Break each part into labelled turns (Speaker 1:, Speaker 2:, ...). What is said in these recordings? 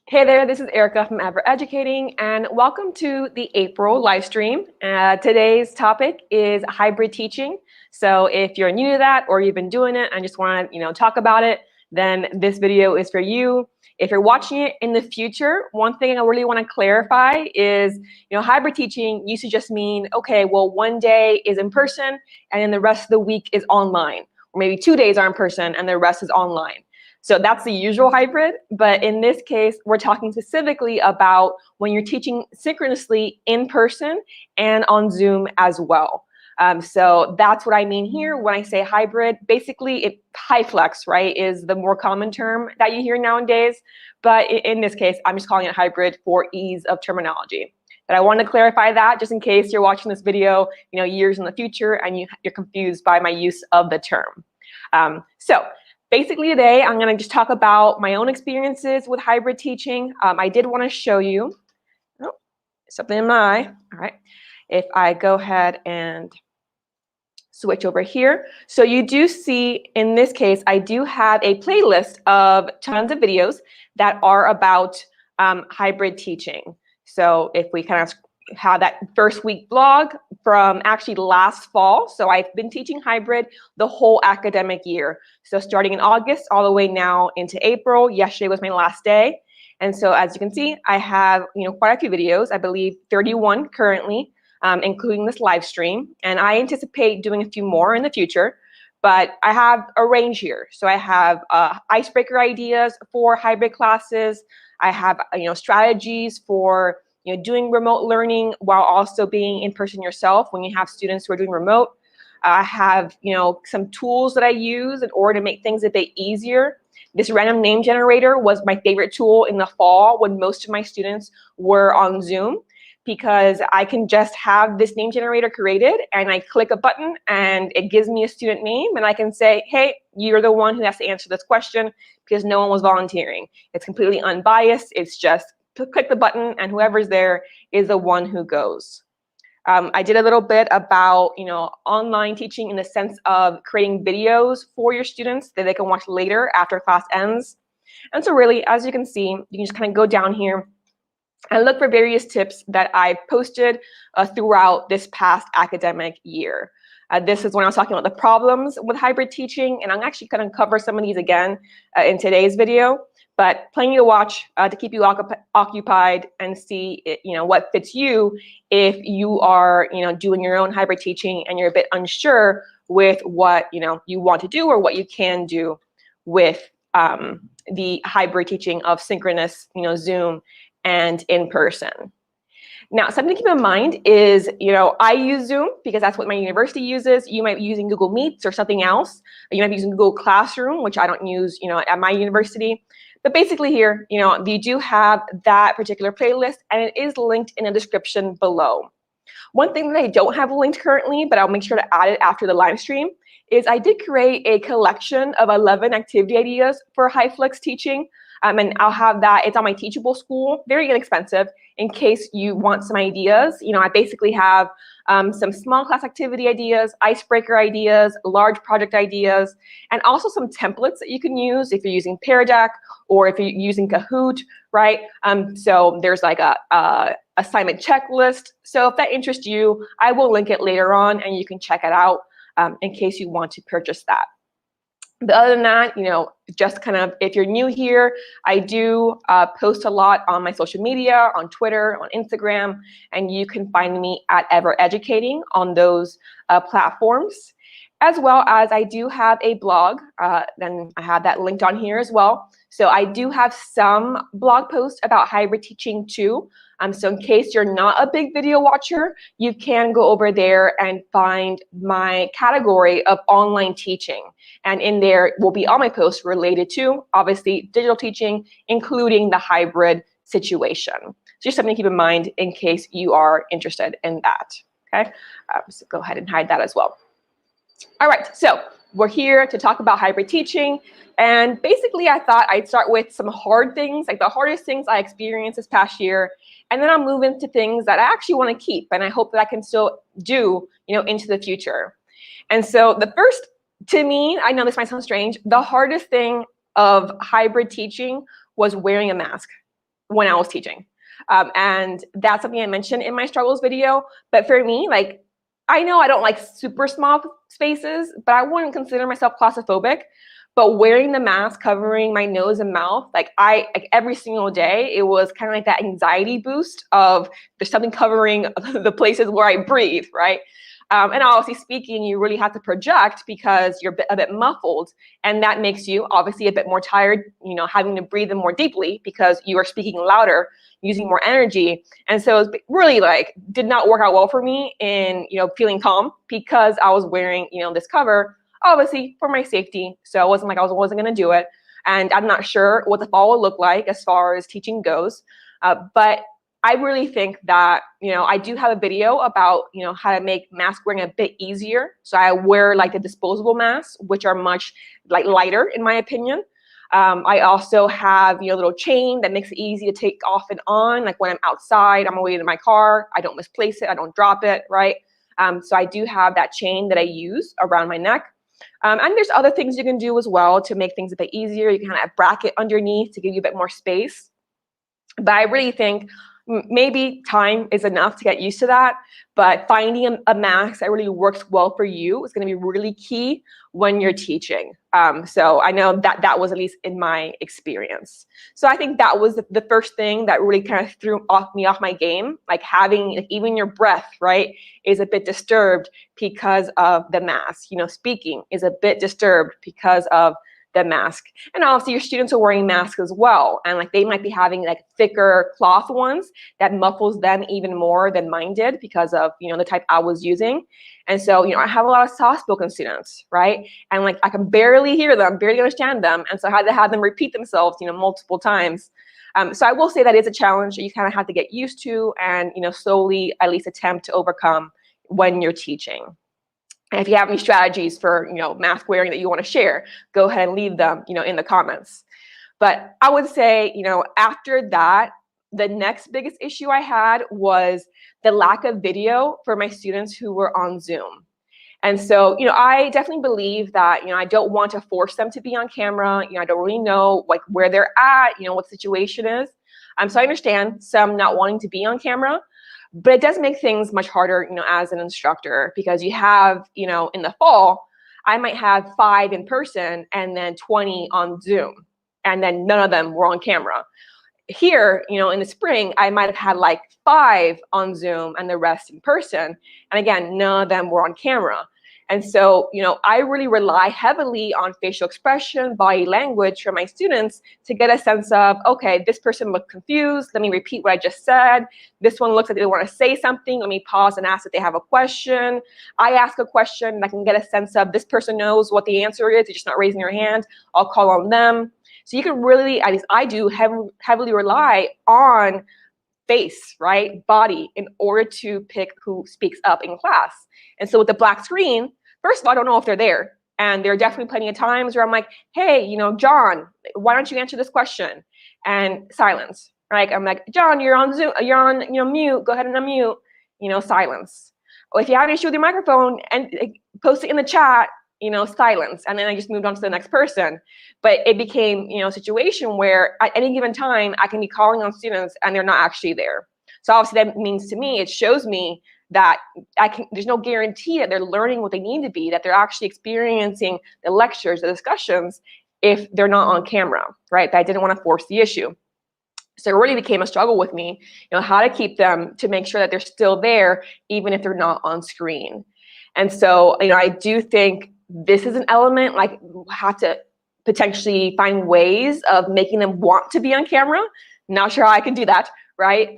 Speaker 1: Hey there, this is Erica from Ever Educating, and welcome to the April live stream. Today's topic is hybrid teaching. So if you're new to that or you've been doing it and just want to talk about it, then this video is for you. If you're watching it in the future, one thing I really want to clarify is, hybrid teaching used to just mean, okay, well, one day is in person and then the rest of the week is online, or maybe 2 days are in person and the rest is online. So that's the usual hybrid, but in this case, we're talking specifically about when you're teaching synchronously in person and on Zoom as well. So that's what I mean here when I say hybrid. Basically, high flex, right, is the more common term that you hear nowadays. But in this case, I'm just calling it hybrid for ease of terminology. But I want to clarify that just in case you're watching this video, years in the future and you're confused by my use of the term. Basically today, I'm going to just talk about my own experiences with hybrid teaching. I did want to show you something in my eye. All right, if I go ahead and switch over here. So you do see, in this case, I do have a playlist of tons of videos that are about hybrid teaching. So if we kind of have that first week blog from actually last fall. So I've been teaching hybrid the whole academic year. So starting in August all the way now into April. Yesterday was my last day. And so as you can see, I have quite a few videos, I believe 31 currently, including this live stream. And I anticipate doing a few more in the future. But I have a range here. So I have icebreaker ideas for hybrid classes. I have strategies for doing remote learning while also being in person yourself when you have students who are doing remote. I have some tools that I use in order to make things a bit easier. This random name generator was my favorite tool in the fall when most of my students were on Zoom, because I can just have this name generator created and I click a button and it gives me a student name and I can say, hey, you're the one who has to answer this question, because no one was volunteering. It's completely unbiased. It's just click the button and whoever's there is the one who goes. I did a little bit about online teaching in the sense of creating videos for your students that they can watch later after class ends. And so really, as you can see, you can just kind of go down here and look for various tips that I posted throughout this past academic year. This is when I was talking about the problems with hybrid teaching, and I'm actually going to cover some of these again in today's video. But plenty to watch to keep you occupied and see what fits you if you are doing your own hybrid teaching and you're a bit unsure with what you want to do or what you can do with the hybrid teaching of synchronous Zoom and in person. Now, something to keep in mind is, I use Zoom because that's what my university uses. You might be using Google Meets or something else. You might be using Google Classroom, which I don't use, at my university. But basically here, you do have that particular playlist and it is linked in the description below. One thing that I don't have linked currently, but I'll make sure to add it after the live stream, is I did create a collection of 11 activity ideas for high flex teaching. And I'll have that, it's on my Teachable School, very inexpensive, in case you want some ideas. I basically have some small class activity ideas, icebreaker ideas, large project ideas, and also some templates that you can use if you're using Pear Deck or if you're using Kahoot, right? So there's like a assignment checklist. So if that interests you, I will link it later on and you can check it out in case you want to purchase that. But other than that, just kind of, if you're new here, I do post a lot on my social media, on Twitter, on Instagram, and you can find me at Ever Educating on those platforms. As well as I do have a blog, then I have that linked on here as well. So I do have some blog posts about hybrid teaching too. So in case you're not a big video watcher, you can go over there and find my category of online teaching. And in there will be all my posts related to, obviously, digital teaching, including the hybrid situation. Just something to keep in mind in case you are interested in that, okay? So go ahead and hide that as well. All right, so we're here to talk about hybrid teaching. And basically, I thought I'd start with some hard things, like the hardest things I experienced this past year. And then I'll move into things that I actually want to keep and I hope that I can still do, into the future. And so the first, to me, I know this might sound strange, the hardest thing of hybrid teaching was wearing a mask. when I was teaching. And that's something I mentioned in my struggles video. But for me, like, I know I don't like super small spaces, but I wouldn't consider myself claustrophobic. But wearing the mask covering my nose and mouth, like every single day, it was kind of like that anxiety boost of there's something covering the places where I breathe, right? And obviously speaking, you really have to project because you're a bit muffled, and that makes you obviously a bit more tired, you know, having to breathe in more deeply because you are speaking louder, using more energy. And so it was really like, did not work out well for me in, you know, feeling calm because I was wearing, you know, this cover, obviously for my safety. So it wasn't like I wasn't gonna do it. And I'm not sure what the fall will look like as far as teaching goes. But I really think that, you know, I do have a video about, you know, how to make mask wearing a bit easier. So I wear like the disposable masks, which are much like lighter in my opinion. I also have, you know, a little chain that makes it easy to take off and on. Like when I'm outside, I'm away in my car, I don't misplace it, I don't drop it, right? So I do have that chain that I use around my neck. And there's other things you can do as well to make things a bit easier. You can have a bracket underneath to give you a bit more space. But I really think maybe time is enough to get used to that, but finding a mask that really works well for you is going to be really key when you're teaching. So I know that was at least in my experience. So I think that was the first thing that really kind of threw me off my game, like having like, even your breath, right, is a bit disturbed because of the mask. You know, speaking is a bit disturbed because of the mask. And obviously your students are wearing masks as well. And like they might be having like thicker cloth ones that muffles them even more than mine did because of, you know, the type I was using. And so, you know, I have a lot of soft-spoken students, right? And like I can barely hear them, barely understand them. And so I had to have them repeat themselves, you know, multiple times. So I will say that is a challenge that you kind of have to get used to and, you know, slowly at least attempt to overcome when you're teaching. And if you have any strategies for, you know, mask wearing that you want to share, go ahead and leave them, you know, in the comments. But I would say, you know, after that, the next biggest issue I had was the lack of video for my students who were on Zoom. And so, you know, I definitely believe that, you know, I don't want to force them to be on camera. You know, I don't really know like where they're at, you know, what the situation is. So I understand some not wanting to be on camera. But it does make things much harder, you know, as an instructor, because you have, you know, in the fall, I might have 5 in person and then 20 on Zoom, and then none of them were on camera. Here, you know, in the spring, I might have had like 5 on Zoom and the rest in person. And again, none of them were on camera. And so, you know, I really rely heavily on facial expression, body language for my students to get a sense of, okay, this person looked confused. Let me repeat what I just said. This one looks like they want to say something. Let me pause and ask if they have a question. I ask a question and I can get a sense of this person knows what the answer is. They're just not raising their hand. I'll call on them. So you can really, at least I do, heavily rely on face, right, body, in order to pick who speaks up in class. And so with the black screen, first of all, I don't know if they're there. And there are definitely plenty of times where I'm like, hey, you know, John, why don't you answer this question? And silence, right? I'm like, John, you're on Zoom, you're on, you know, mute, go ahead and unmute, you know, silence. Or if you have an issue with your microphone, and post it in the chat, you know, silence. And then I just moved on to the next person. But it became, you know, a situation where at any given time, I can be calling on students and they're not actually there. So obviously that means to me, it shows me that there's no guarantee that they're learning what they need to be, that they're actually experiencing the lectures, the discussions, if they're not on camera, right? That I didn't want to force the issue. So it really became a struggle with me, you know, how to keep them to make sure that they're still there, even if they're not on screen. And so, you know, I do think this is an element, like have to potentially find ways of making them want to be on camera. Not sure how I can do that, right?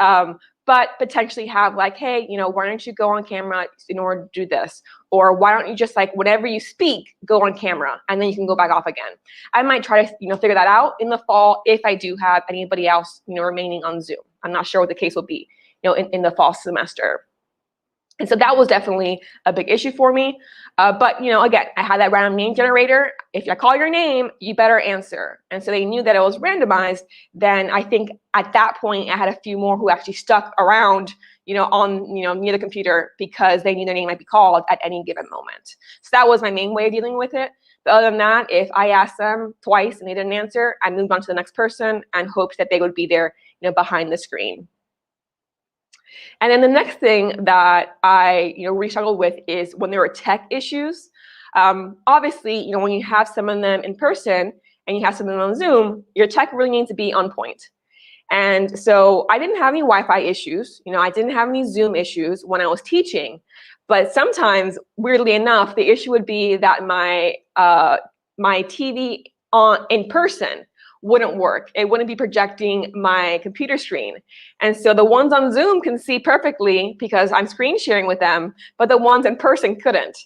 Speaker 1: But potentially have like, hey, you know, why don't you go on camera in order to do this? Or why don't you just like, whenever you speak, go on camera and then you can go back off again. I might try to, you know, figure that out in the fall if I do have anybody else, you know, remaining on Zoom. I'm not sure what the case will be, you know, in the fall semester. And so that was definitely a big issue for me. But, you know, again, I had that random name generator. If I call your name, you better answer. And so they knew that it was randomized. Then I think at that point, I had a few more who actually stuck around, you know, on, you know, near the computer because they knew their name might be called at any given moment. So that was my main way of dealing with it. But other than that, if I asked them twice and they didn't answer, I moved on to the next person and hoped that they would be there, behind the screen. And then the next thing that I, really struggled with is when there were tech issues. Obviously, when you have some of them in person and you have some of them on Zoom, your tech really needs to be on point. And so I didn't have any Wi-Fi issues. I didn't have any Zoom issues when I was teaching. But sometimes, weirdly enough, the issue would be that my TV in person wouldn't work. It wouldn't be projecting my computer screen. And so the ones on Zoom can see perfectly because I'm screen sharing with them, but the ones in person couldn't.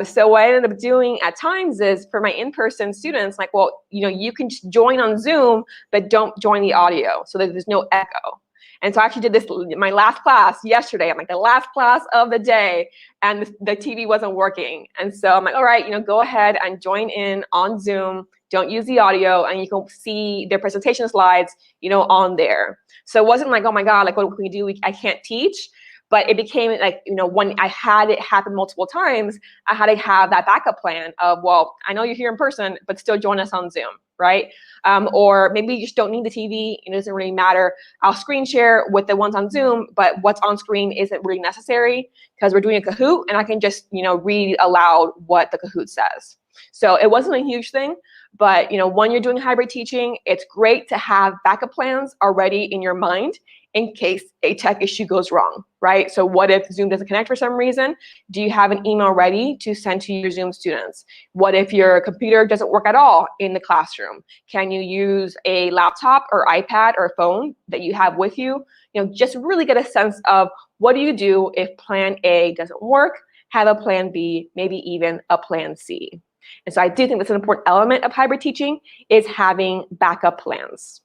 Speaker 1: So what I ended up doing at times is for my in-person students, like, well, you can just join on Zoom, but don't join the audio so that there's no echo. And so I actually did this my last class yesterday. I'm like the last class of the day, and the TV wasn't working. And so I'm like, all right, go ahead and join in on Zoom. Don't use the audio, and you can see their presentation slides, on there. So it wasn't like, oh my God, like what can we do? I can't teach. But it became like, when I had it happen multiple times, I had to have that backup plan of, well, I know you're here in person, but still join us on Zoom, right? Or maybe you just don't need the TV. It doesn't really matter. I'll screen share with the ones on Zoom, but what's on screen isn't really necessary because we're doing a Kahoot, and I can just, read aloud what the Kahoot says. So it wasn't a huge thing, but when you're doing hybrid teaching, it's great to have backup plans already in your mind in case a tech issue goes wrong, right? So what if Zoom doesn't connect for some reason? Do you have an email ready to send to your Zoom students? What if your computer doesn't work at all in the classroom? Can you use a laptop or iPad or phone that you have with you? Just really get a sense of what do you do if plan A doesn't work, have a plan B, maybe even a plan C. And so I do think that's an important element of hybrid teaching is having backup plans.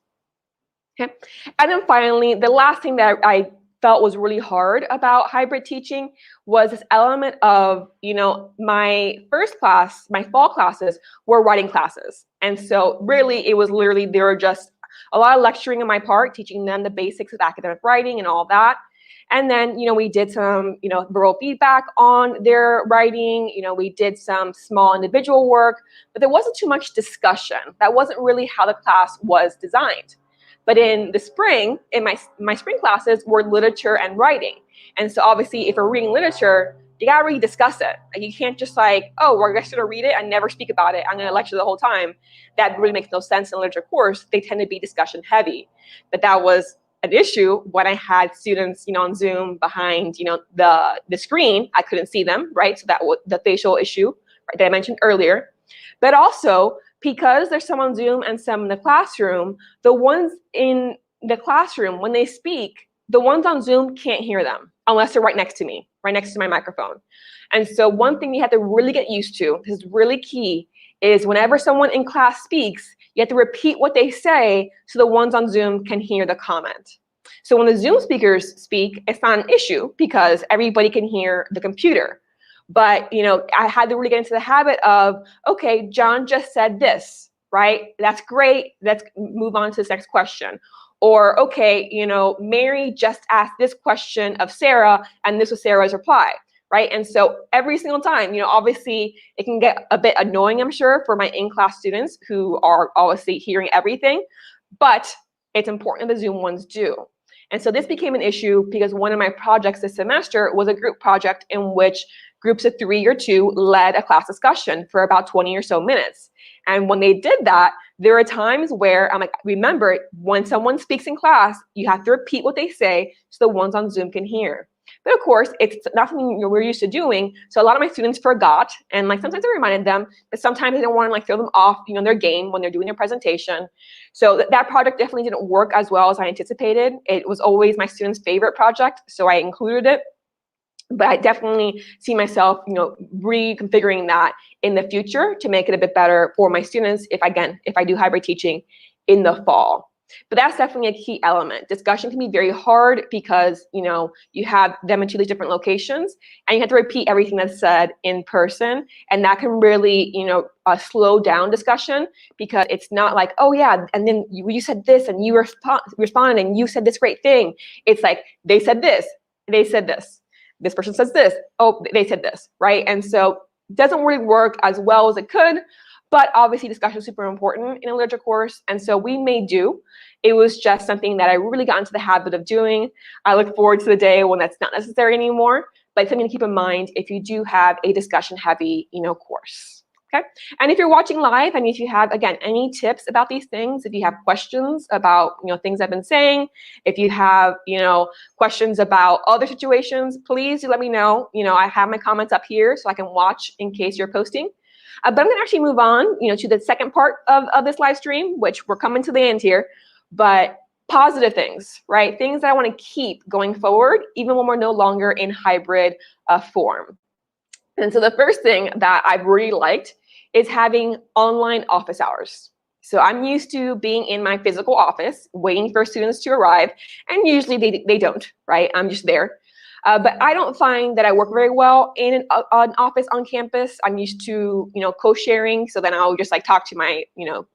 Speaker 1: Okay. And then finally, the last thing that I felt was really hard about hybrid teaching was this element of, my first class, my fall classes were writing classes. And so really, it was literally, there were just a lot of lecturing on my part, teaching them the basics of academic writing and all that. And then, we did some, verbal feedback on their writing. We did some small individual work, but there wasn't too much discussion. That wasn't really how the class was designed. But in the spring, in my spring classes were literature and writing. And so obviously, if we're reading literature, you gotta really discuss it. Like, you can't just like, oh, we're just gonna read it and never speak about it. I'm gonna lecture the whole time. That really makes no sense in a literature course. They tend to be discussion heavy. But that was an issue when I had students, on Zoom behind, the screen. I couldn't see them, right? So that was the facial issue, right, that I mentioned earlier. But also, because there's some on Zoom and some in the classroom, the ones in the classroom, when they speak, the ones on Zoom can't hear them unless they're right next to me, right next to my microphone. And so one thing you have to really get used to, this is really key, is whenever someone in class speaks, you have to repeat what they say so the ones on Zoom can hear the comment. So when the Zoom speakers speak, it's not an issue because everybody can hear the computer. But, I had to really get into the habit of, okay, John just said this, right? That's great. Let's move on to this next question. Or, okay, Mary just asked this question of Sarah, and this was Sarah's reply, right? And so every single time, obviously it can get a bit annoying, I'm sure, for my in-class students who are obviously hearing everything, but it's important the Zoom ones do. And so this became an issue because one of my projects this semester was a group project in which groups of 3 or 2 led a class discussion for about 20 or so minutes. And when they did that, there are times where I'm like, remember, when someone speaks in class, you have to repeat what they say so the ones on Zoom can hear. But of course, it's not something we're used to doing. So a lot of my students forgot, and sometimes I reminded them, but sometimes I don't want to throw them off, their game when they're doing their presentation. So that project definitely didn't work as well as I anticipated. It was always my students' favorite project, so I included it. But I definitely see myself, reconfiguring that in the future to make it a bit better for my students if I do hybrid teaching in the fall. But that's definitely a key element. Discussion can be very hard because, you have them in 2 different locations and you have to repeat everything that's said in person. And that can really, slow down discussion because it's not like, oh yeah, and then you said this and you responded and you said this great thing. It's like, they said this, they said this. This person says this, oh, they said this, right? And so doesn't really work as well as it could, but obviously discussion is super important in a literature course, and so we made do. It was just something that I really got into the habit of doing. I look forward to the day when that's not necessary anymore, but it's something to keep in mind if you do have a discussion-heavy, course. Okay, and if you're watching live, and if you have, again, any tips about these things, if you have questions about, things I've been saying, if you have, questions about other situations, please do let me know. I have my comments up here so I can watch in case you're posting. But I'm gonna actually move on, to the second part of this live stream, which we're coming to the end here, but positive things, right? Things that I wanna keep going forward, even when we're no longer in hybrid form. And so the first thing that I've really liked is having online office hours. So I'm used to being in my physical office, waiting for students to arrive, and usually they don't, right? I'm just there. But I don't find that I work very well in an office on campus. I'm used to, co-sharing. So then I'll just talk to my,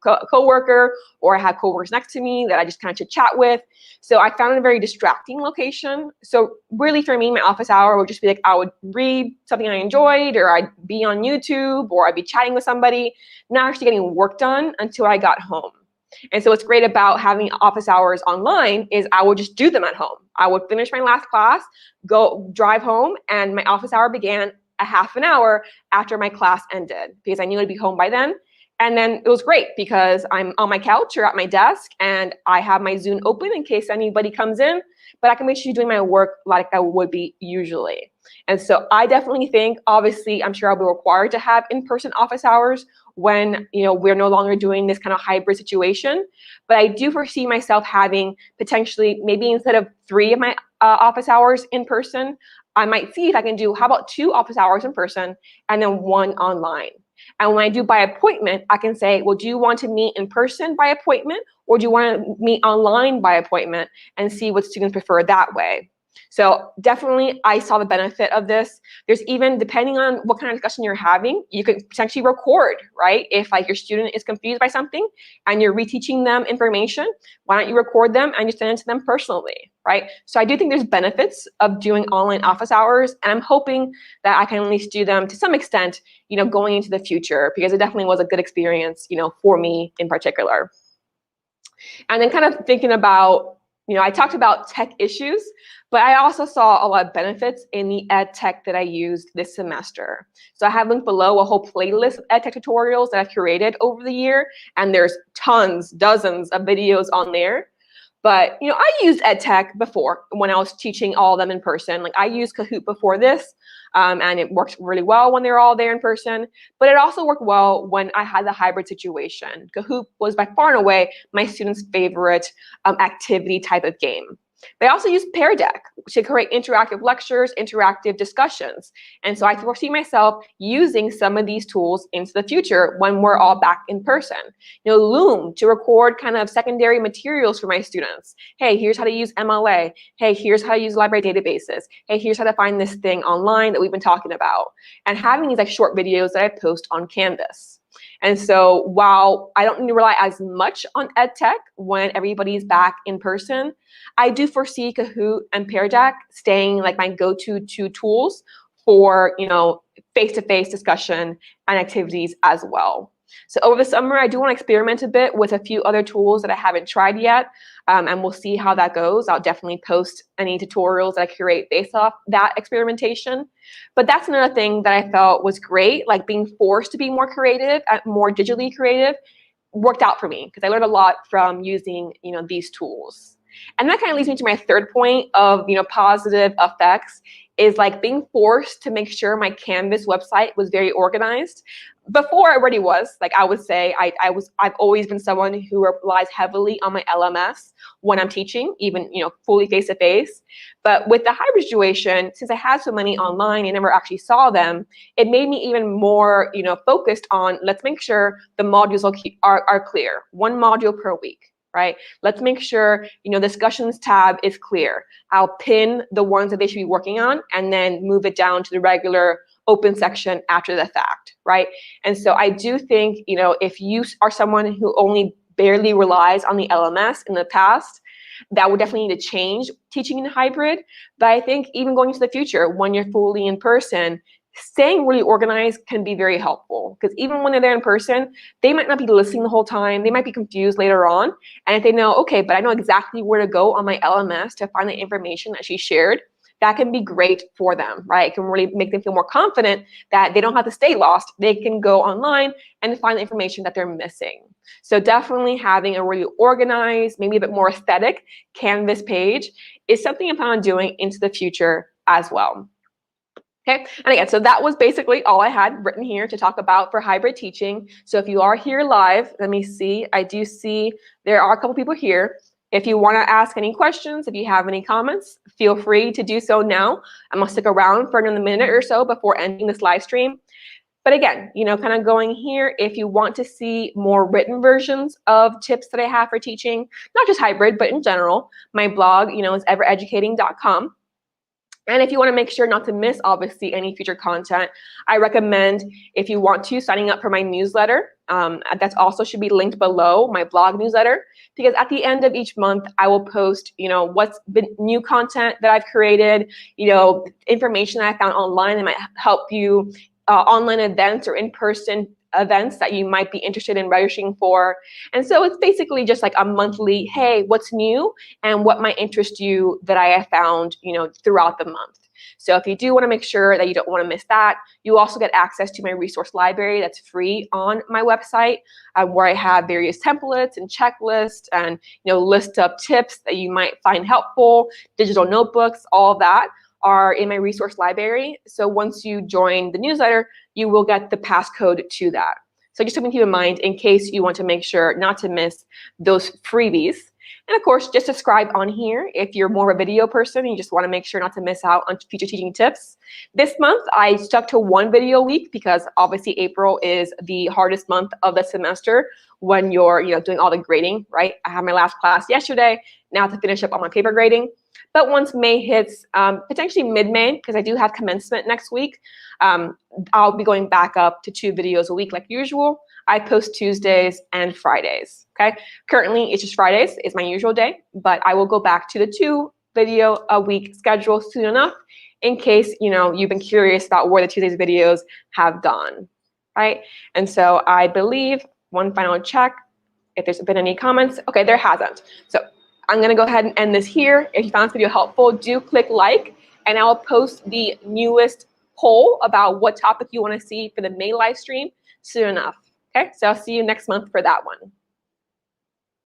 Speaker 1: co-worker, or I have co-workers next to me that I just kind of chit chat with. So I found it a very distracting location. So really for me, my office hour would just be I would read something I enjoyed, or I'd be on YouTube, or I'd be chatting with somebody, not actually getting work done until I got home. And so what's great about having office hours online is I would just do them at home. I would finish my last class, go drive home, and my office hour began a half an hour after my class ended, because I knew I'd be home by then. And then it was great because I'm on my couch or at my desk, and I have my Zoom open in case anybody comes in, but I can make sure you're doing my work like I would be usually. And so I definitely think, obviously, I'm sure I'll be required to have in-person office hours when we're no longer doing this kind of hybrid situation. But I do foresee myself having potentially, maybe instead of 3 of my office hours in person, I might see if I can do, how about 2 office hours in person and then 1 online. And when I do by appointment, I can say, well, do you want to meet in person by appointment, or do you want to meet online by appointment, and see what students prefer that way. So definitely, I saw the benefit of this. There's even, depending on what kind of discussion you're having, you could potentially record, right? If your student is confused by something and you're reteaching them information, why don't you record them and you send it to them personally, right? So I do think there's benefits of doing online office hours, and I'm hoping that I can at least do them to some extent, going into the future, because it definitely was a good experience, for me in particular. And then kind of thinking about, I talked about tech issues, but I also saw a lot of benefits in the EdTech that I used this semester. So I have linked below a whole playlist of EdTech tutorials that I've curated over the year, and there's tons, dozens of videos on there. But I used EdTech before when I was teaching all of them in person. I used Kahoot before this, and it worked really well when they were all there in person. But it also worked well when I had the hybrid situation. Kahoot was by far and away my students' favorite activity type of game. They also use Pear Deck to create interactive lectures, interactive discussions. And so I foresee myself using some of these tools into the future when we're all back in person. Loom to record kind of secondary materials for my students. Hey, here's how to use MLA. Hey, here's how to use library databases. Hey, here's how to find this thing online that we've been talking about. And having these short videos that I post on Canvas. And so while I don't need to rely as much on EdTech when everybody's back in person, I do foresee Kahoot and Pear Deck staying my go-to 2 tools for face-to-face discussion and activities as well. So over the summer, I do want to experiment a bit with a few other tools that I haven't tried yet, and we'll see how that goes. I'll definitely post any tutorials that I curate based off that experimentation. But that's another thing that I felt was great, being forced to be more creative, more digitally creative, worked out for me because I learned a lot from using these tools. And that kind of leads me to my third point of positive effects, is being forced to make sure my Canvas website was very organized. Before I already was, I would say I've always been someone who relies heavily on my LMS when I'm teaching, even fully face-to-face. But with the hybrid situation, since I had so many online and never actually saw them, it made me even more focused on, let's make sure the modules are clear, 1 module per week. Right? Let's make sure, the discussions tab is clear. I'll pin the ones that they should be working on and then move it down to the regular open section after the fact, right? And so I do think, if you are someone who only barely relies on the LMS in the past, that would definitely need to change teaching in hybrid. But I think even going into the future, when you're fully in person, staying really organized can be very helpful, because even when they're there in person, they might not be listening the whole time. They might be confused later on. And if they know, okay, but I know exactly where to go on my LMS to find the information that she shared, that can be great for them, right? It can really make them feel more confident that they don't have to stay lost. They can go online and find the information that they're missing. So definitely having a really organized, maybe a bit more aesthetic Canvas page is something I plan on doing into the future as well. Okay, and again, so that was basically all I had written here to talk about for hybrid teaching. So if you are here live, let me see, I do see there are a couple people here. If you want to ask any questions, if you have any comments, feel free to do so now. I'm gonna stick around for another minute or so before ending this live stream. But again, kind of going here, if you want to see more written versions of tips that I have for teaching, not just hybrid, but in general, my blog, is evereducating.com. And if you want to make sure not to miss, obviously, any future content, I recommend, if you want to, signing up for my newsletter. That also should be linked below, my blog newsletter, because at the end of each month, I will post, what's been new content that I've created, information that I found online that might help you, online events or in-person events that you might be interested in registering for. And so it's basically just like a monthly, hey, what's new and what might interest you that I have found, throughout the month. So if you do want to make sure that you don't want to miss that, you also get access to my resource library that's free on my website, where I have various templates and checklists and list of tips that you might find helpful, digital notebooks, all of that are in my resource library. So once you join the newsletter, you will get the passcode to that. So just something to keep in mind in case you want to make sure not to miss those freebies. And of course, just subscribe on here if you're more of a video person and you just want to make sure not to miss out on future teaching tips. This month, I stuck to one video a week because obviously April is the hardest month of the semester when you're doing all the grading, right? I had my last class yesterday, now to finish up on my paper grading. But once May hits, potentially mid-May, because I do have commencement next week, I'll be going back up to 2 videos a week like usual. I post Tuesdays and Fridays, okay? Currently, it's just Fridays is my usual day, but I will go back to the 2 video a week schedule soon enough in case, you've been curious about where the Tuesdays videos have gone, right? And so I believe, one final check, if there's been any comments. Okay, there hasn't. So I'm going to go ahead and end this here. If you found this video helpful, do click like, and I'll post the newest poll about what topic you want to see for the May live stream soon enough. Okay, so I'll see you next month for that one.